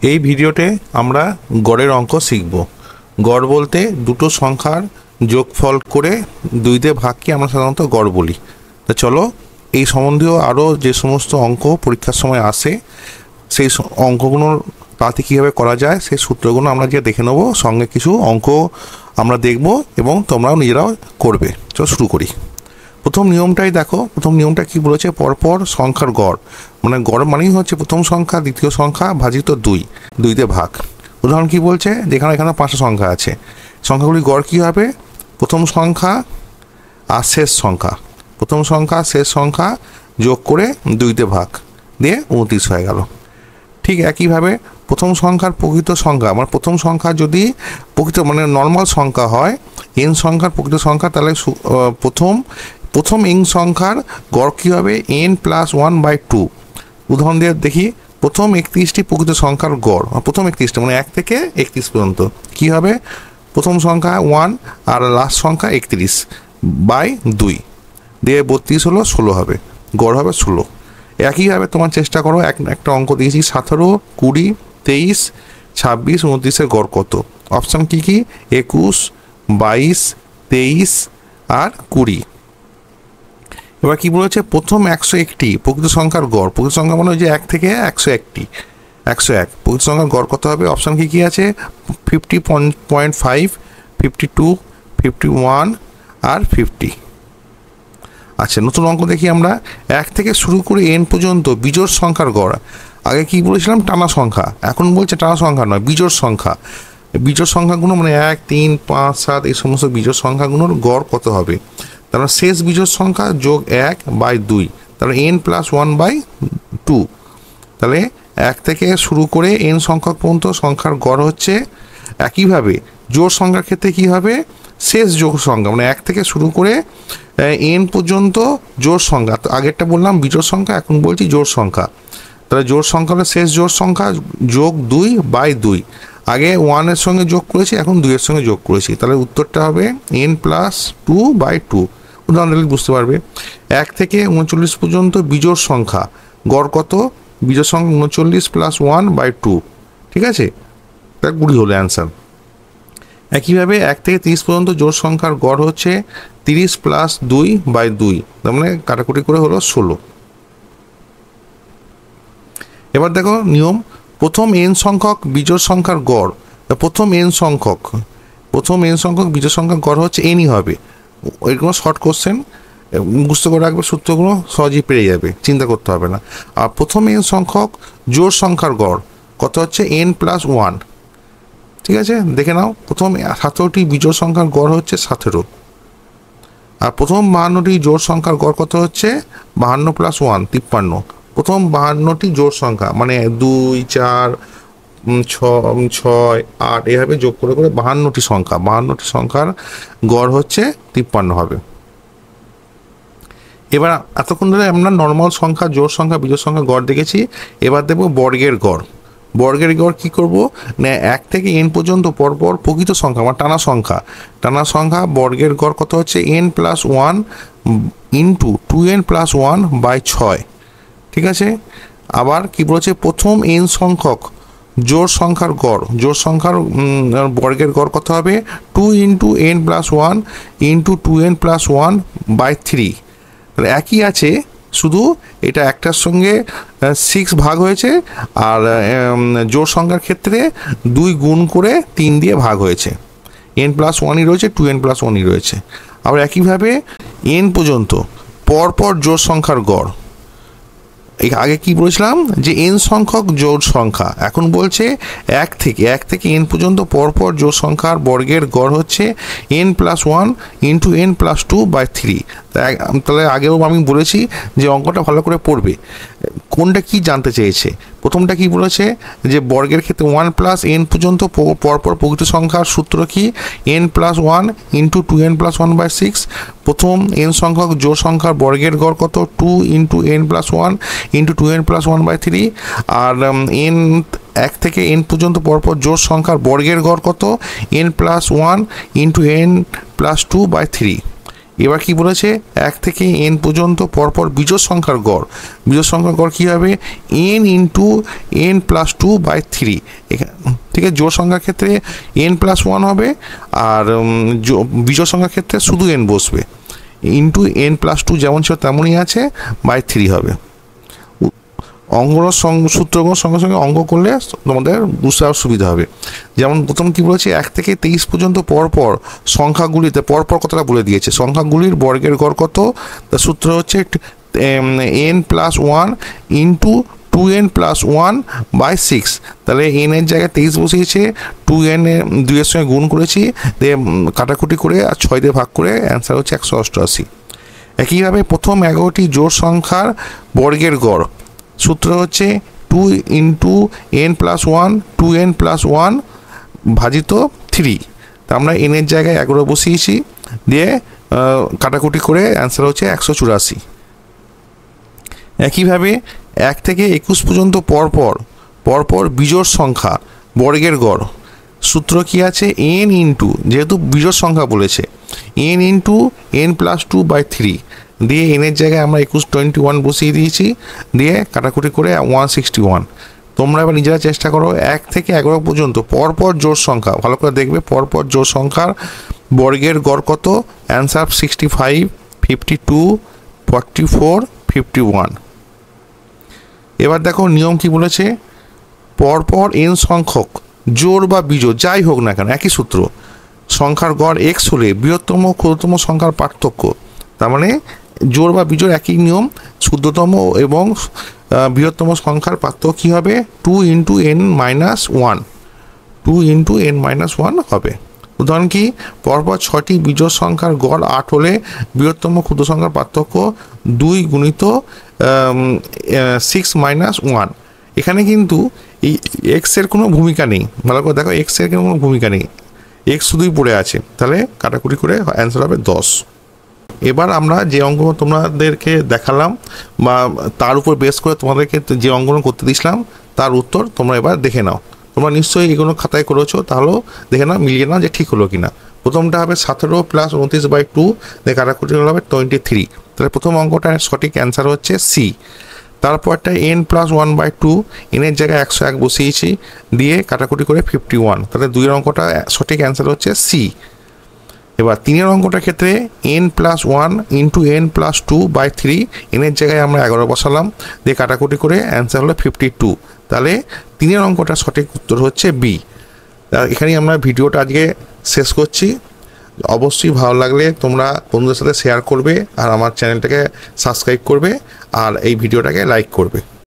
এই ভিডিওতে আমরা গড়ের অঙ্ক শিখব। গড় বলতে দুটো সংখ্যার যোগফল করে দুইতে ভাগকে আমরা সাধারণত গড় বলি। তো চলো এই সম্বন্ধীয় আরও যে সমস্ত অঙ্ক পরীক্ষার সময় আসে সেই অঙ্কগুলোর তাতে কীভাবে করা যায় সেই সূত্রগুলো আমরা যে দেখে নেব, সঙ্গে কিছু অঙ্ক আমরা দেখব এবং তোমরাও নিজেরাও করবে। চলো শুরু করি। প্রথম নিয়মটাই দেখো, প্রথম নিয়মটা কি বলেছে, পরপর সংখ্যার গড়, মানে গড় মানেই হচ্ছে প্রথম সংখ্যা দ্বিতীয় সংখ্যা ভাজিত দুইতে ভাগ। উদাহরণ কি বলছে, যেখানে এখানে 5টা সংখ্যা আছে, সংখ্যাগুলি গড় কি হবে, প্রথম সংখ্যা আর শেষ সংখ্যা, প্রথম সংখ্যা শেষ সংখ্যা যোগ করে দুইতে ভাগ দিয়ে 29 হয়ে গেল। ঠিক একইভাবে প্রথম সংখ্যার প্রকৃত সংখ্যা, মানে প্রথম সংখ্যা যদি প্রকৃত মানে নর্মাল সংখ্যা হয়, এন সংখ্যার প্রকৃত সংখ্যা, তাহলে প্রথম এন সংখ্যার গড় কী হবে, n+1/2। উদাহরণ দিয়ে দেখি, প্রথম 31টি প্রকৃত সংখ্যার গড়, প্রথম 31টা মানে 1 থেকে 31 পর্যন্ত কী হবে, প্রথম সংখ্যা 1 আর লাস্ট সংখ্যা 31/2 দিয়ে 32 হলো 16 হবে, গড় হবে 16। একইভাবে তোমার চেষ্টা করো, একটা অঙ্ক দিয়েছি 17, 20, 23, 26, 29-এর গড় কত। অপশান কী কী, 21, 22, 23 আর 20। এবার কি বলেছে, প্রথম 101টি প্রকৃত সংখ্যার গড়, প্রকৃত সংখ্যা মানে যে 1 থেকে 101টি, 101 প্রকৃত সংখ্যার গড় কত হবে। অপশান কী কী আছে, 50.5, 52, 51 আর 50। আচ্ছা, নতুন অঙ্ক দেখি আমরা। 1 থেকে শুরু করে n পর্যন্ত বিজোড় সংখ্যার গড়। আগে কি বলেছিলাম, টানা সংখ্যা, এখন বলছে টানা সংখ্যা নয়, বিজোড় সংখ্যা। বিজোড় সংখ্যাগুলো মানে 1, 3, 5, 7 এই সমস্ত বিজোড় সংখ্যাগুলোর গড় কত হবে। তারপর শেষ বিজোড় সংখ্যা যোগ 1/2, তাহলে n+1/2। তাহলে 1 থেকে শুরু করে n সংখ্যক পর্যন্ত সংখ্যার গড় হচ্ছে। একইভাবে জোড় সংখ্যার ক্ষেত্রে কি হবে, শেষ যোগ সংখ্যা মানে 1 থেকে শুরু করে n পর্যন্ত জোড় সংখ্যা, আগেরটা বললাম বিজোড় সংখ্যা, এখন বলছি জোড় সংখ্যা। তাহলে জোড় সংখ্যা হলো শেষ জোড় সংখ্যা যোগ 2/2। আগে 1-এর সঙ্গে যোগ করেছি, এখন 2-এর সঙ্গে যোগ করেছি, তাহলে উত্তরটা হবে n+2/2। উদাহরণ দিলে বুঝতে পারবে। 1 থেকে 39 পর্যন্ত বিজোড় সংখ্যা গড় কত, বিজোড় সংখ্যা 39 + 1/2, ঠিক আছে, তা 20 হলো অ্যান্সার। একইভাবে 1 থেকে 30 পর্যন্ত জোড় সংখ্যার গড় হচ্ছে 30 + 2/2, তার মানে কাটাকুটি করে হলো 16। এবার দেখো নিয়ম, প্রথম n সংখ্যক বিজোড় সংখ্যার গড়, প্রথম n সংখ্যক বিজোড় সংখ্যার গড় হচ্ছে nই হবে। এরকম শর্ট কোশ্চেন মুখস্থ করে রাখবে, সূত্রগুলো সহজেই পেরে যাবে, চিন্তা করতে হবে না। আর প্রথম n সংখ্যক জোড় সংখ্যার গড় কত হচ্ছে, n+1, ঠিক আছে, দেখে নাও। প্রথম 17টি বিজোড় সংখ্যার গড় হচ্ছে 17, আর প্রথম 52টি জোড় সংখ্যার গড় কত হচ্ছে, 52 + 1 53। প্রথম 52টি জোড় সংখ্যা মানে 2, 4, 6, 8 এভাবে যোগ করে করে 52টি সংখ্যার গড় হচ্ছে 53 হবে। এবার এতক্ষণ ধরে আমরা নর্মাল সংখ্যা, জোড় সংখ্যা, বিজোড় সংখ্যা গড় দেখেছি। এবার দেখব বর্গের গড়। বর্গের গড় কী করবো না, 1 থেকে n পর্যন্ত পরপর প্রকৃত সংখ্যা মানে টানা সংখ্যা বর্গের গড় কত হচ্ছে, n+1 × 2n+1/6, ঠিক আছে। আবার কি বলেছে, প্রথম n সংখ্যক জোড় সংখ্যার গড়, জোড় সংখ্যার বর্গের গড় কত হবে, 2 × n+1 × 2n+1/3। তাহলে একই আছে, শুধু এটা একটার সঙ্গে 6 ভাগ হয়েছে, আর জোড় সংখ্যার ক্ষেত্রে 2 গুণ করে 3 দিয়ে ভাগ হয়েছে। n+1ই রয়েছে, 2n+1ই রয়েছে। আবার একইভাবে n পর্যন্ত পরপর জোড় সংখ্যার গড়, আগে কি বলেছিলাম যে n সংখ্যক জোড় সংখ্যা, এখন বলছে 1 থেকে n পর্যন্ত পরপর জোড় সংখ্যার বর্গের গড় হচ্ছে n+1 × n+2/3। তাহলে আগেও আমি বলেছি যে অঙ্কটা ভালো করে পড়বে, কোনটা কি জানতে চেয়েছে। প্রথমটা কি বলেছে যে বর্গের ক্ষেত্রে 1 + n পর্যন্ত পরপর প্রকৃত সংখ্যার সূত্র কি, n+1 × 2n+1/6। প্রথম n সংখ্যক জোড় সংখ্যার বর্গের গড় কত, 2 × n+1 × 2n+1/3। আর এক থেকে n পর্যন্ত পরপর জোড় সংখ্যার বর্গের গড় কত, n+1 × n+2/3। এবার কি বলেছে, 1 থেকে n পর্যন্ত পরপর বিজোড় সংখ্যার গড়। বিজোড় সংখ্যার গড় কী হবে, n ইন্টু n+2/3। ঠিক আছে, জোড় সংখ্যার ক্ষেত্রে n+1 হবে, আর বিজোড় সংখ্যার ক্ষেত্রে শুধু n বসবে, ইন্টু n+2 যেমন ছিল তেমনই আছে, /3 হবে। অঙ্কর সূত্রগুলোর সঙ্গে সঙ্গে অঙ্ক করলে তোমাদের বুঝতে আরও সুবিধা হবে। যেমন প্রথম কি বলেছে, 1 থেকে 23 পর্যন্ত পরপর সংখ্যাগুলিতে, পরপর কতটা বলে দিয়েছে, সংখ্যাগুলির বর্গের গড় কত, তার সূত্র হচ্ছে n+1 ইন্টু 2n+1/6। তাহলে n এর জায়গায় 23 বসিয়েছে, 2n এর 2 এর সঙ্গে গুণ করেছি, দিয়ে কাটাকুটি করে আর 6 দিয়ে ভাগ করে অ্যান্সার হচ্ছে 188। একইভাবে প্রথম 11টি জোড় সংখ্যার বর্গের গড়, সূত্র হচ্ছে 2 ইন্টু n+1 2n+1 ভাজিত 3। তা আমরা n এর জায়গায় 11 বসিয়েছি, দিয়ে কাটাকুটি করে অ্যান্সার হচ্ছে 184। একইভাবে 1 থেকে 21 পর্যন্ত পরপর বিজোড় সংখ্যা বর্গের গড়, সূত্র কি আছে, n ইন্টু, যেহেতু বিজোড় সংখ্যা বলেছে, n ইন্টু n+2/3 দিয়ে n এর জায়গায় আমরা 21 বসিয়ে দিয়েছি, দিয়ে কাটাকুটি করে 161। তোমরা এবার নিজেরা চেষ্টা করো, 1 থেকে 11 পর্যন্ত পরপর জোড় সংখ্যা, ভালো করে দেখবে, পরপর জোড় সংখ্যার বর্গের গড় কত, অ্যান্সার 65, 52, 44, 51। এবার দেখো নিয়ম কি বলেছে, পরপর n সংখ্যক জোড় বা বিজোড় যাই হোক না কেন, একই সূত্র, সংখ্যার গড় x হলে বৃহত্তম ক্ষুদ্রতম সংখ্যার পার্থক্য। তার মানে জোড় বা বিজোড় একই নিয়ম, ক্ষুদ্রতম এবং বৃহত্তম সংখ্যার পার্থক্য কী হবে, 2 ইন্টু n-1, 2 ইন্টু n-1 হবে। উদাহরণ কি, পরপর 6টি বিজোড় সংখ্যার গড় 8 হলে বৃহত্তম ক্ষুদ্র সংখ্যার পার্থক্য 2 গুণিত 6-1। এখানে কিন্তু এই এক্সের কোনো ভূমিকা নেই, ভালো করে দেখো, এক্সের কোনো ভূমিকা নেই, এক্স শুধুই পড়ে আছে, তাহলে কাটাকুটি করে অ্যান্সার হবে 10। এবার আমরা যে অঙ্কগুলো তোমাদেরকে দেখালাম বা তার উপর বেস করে তোমাদেরকে যে অঙ্কগুলো করতে দিয়েছিলাম তার উত্তর তোমরা এবার দেখে নাও। তোমরা নিশ্চয়ই এগুলো খাতায় করেছো, তাহলেও দেখে নাও, মিলিয়ে নাও যে ঠিক হলো কিনা। প্রথমটা হবে 17 + 29/2, দিয়ে কাটাকুটি হবে 23। তাহলে প্রথম অঙ্কটার সঠিক অ্যান্সার হচ্ছে সি। তারপরটা n+1/2, এর জায়গায় 101 বসিয়েছি, দিয়ে কাটাকুটি করে 51। তাহলে 2 এর অঙ্কটা সঠিক অ্যান্সার হচ্ছে সি। এবার 3 এর অঙ্কটার ক্ষেত্রে n+1 ইন্টু n+2/3, এর জায়গায় আমরা 11 বসালাম, দিয়ে কাটাকুটি করে অ্যান্সার হলো 52। তাহলে 3 এর অঙ্কটা সঠিক উত্তর হচ্ছে বি। এখানেই আমরা ভিডিওটা আজকে শেষ করছি। অবশ্যই ভালো লাগলে তোমরা বন্ধুদের সাথে শেয়ার করবে, আর আমার চ্যানেলটাকে সাবস্ক্রাইব করবে, আর এই ভিডিওটাকে লাইক করবে।